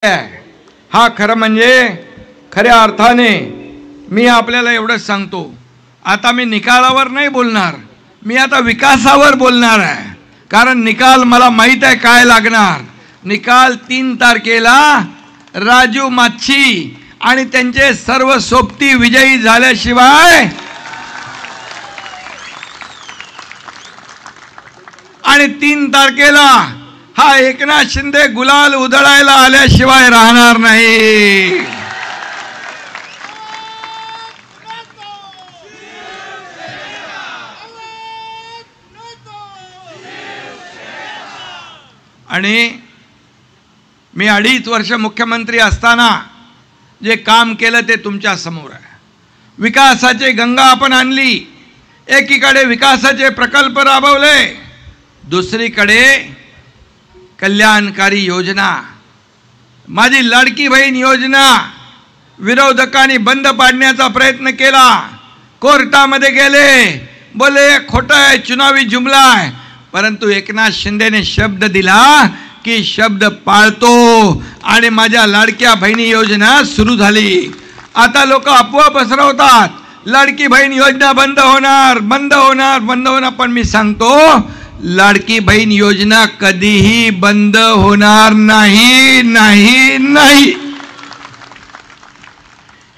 हा खरं म्हणजे खऱ्या अर्थाने मी आपल्याला एवढंच सांगतो, आता मी निकालावर नाही बोलणार, मी आता विकासावर बोलणार आहे. कारण निकाल मला माहित आहे काय लागणार. निकाल 3 तारखेला राजू माच्छी आणि त्यांचे सर्व सोबती विजयी झाल्याशिवाय आणि 3 तारखेला हा एकनाथ शिंदे गुलाल उधळायला आल्याशिवाय राहणार नाही. आणि मी 2.5 वर्ष मुख्यमंत्री असताना जे काम केलं ते तुमच्या समोर आहे. विकासाची गंगा आपण आणली, एकीकडे विकासाचे प्रकल्प राबवले, दुसरीकडे कल्याणकारी योजना. माझी लाडकी बहीण योजना विरोधकांनी बंद पाडण्याचा प्रयत्न केला, कोर्टामध्ये गेले, बोले खोटा आहे, चुनावी जुमला आहे. परंतु एकनाथ शिंदेने शब्द दिला की शब्द पाळतो आणि माझ्या लाडक्या बहिणी योजना सुरू झाली. आता लोक अफवा पसरवतात, लाडकी बहीण योजना बंद होणार, बंद होणार, बंद होणार. पण मी सांगतो, लाडकी बहीण योजना कधीही बंद होणार नाही, नाही, नाही.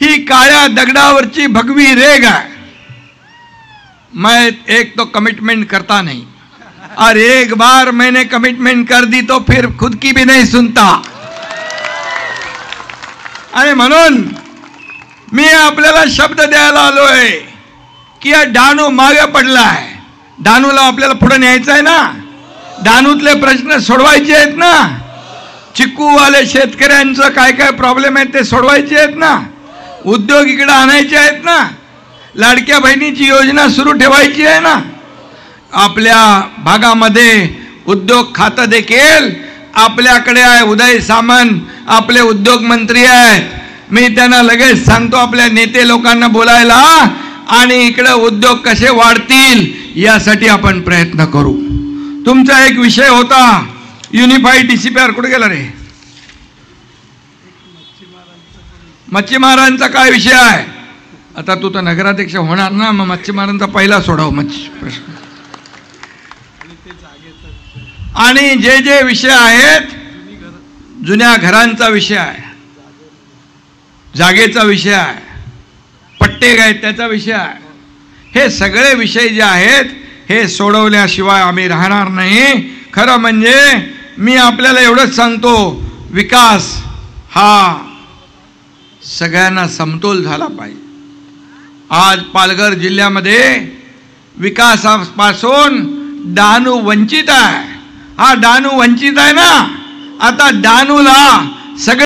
ही काळ्या दगडावरची भगवी रेग है. मैं एक तो कमिटमेंट करता नहीं, और एक बार मैंने कमिटमेंट कर दी तो फिर खुद की भी नहीं सुनता. आणि म्हणून मी आपल्याला शब्द द्यायला आलोय की या डानू मागे पडलाय. डानूला आपल्याला पुढे न्यायचं आहे ना. डानूतले प्रश्न सोडवायचे आहेत ना. चिक्कूवाले शेतकऱ्यांचं काय काय प्रॉब्लेम आहेत ते सोडवायचे आहेत ना. उद्योग इकडे आणायचे आहेत ना. लाडक्या बहिणीची योजना सुरू ठेवायची आहे ना. आपल्या भागामध्ये उद्योग खातं देखील आपल्याकडे आहे. उदय सामंत आपले उद्योग मंत्री आहेत. मी त्यांना लगेच सांगतो आपल्या नेते लोकांना बोलायला, आणि इकडे उद्योग कसे वाढतील यासाठी आपण प्रयत्न करू. तुमचा एक विषय होता युनिफाईड डीसीपीआर, कुठे गेला रे? मच्छीमारांचा काय विषय आहे? आता तू तर नगराध्यक्ष होणार ना, मग मच्छीमारांचा पहिला सोडव प्रश्न. आणि जे जे विषय आहेत, जुन्या घरांचा विषय आहे, जागेचा विषय आहे, पट्टे आहेत त्याचा विषय आहे. हे सगळे विषय जे आहेत हे सोडवल्याशिवाय आम्ही राहणार नाही. खरं म्हणजे मी आपल्याला एवढंच सांगतो, विकास हा सगळ्यांना समतोल झाला पाहिजे. आज पालघर जिल्ह्यामध्ये विकासापासून डहाणू वंचित आहे. हा डहाणू वंचित आहे ना. आता डहाणूला सगळे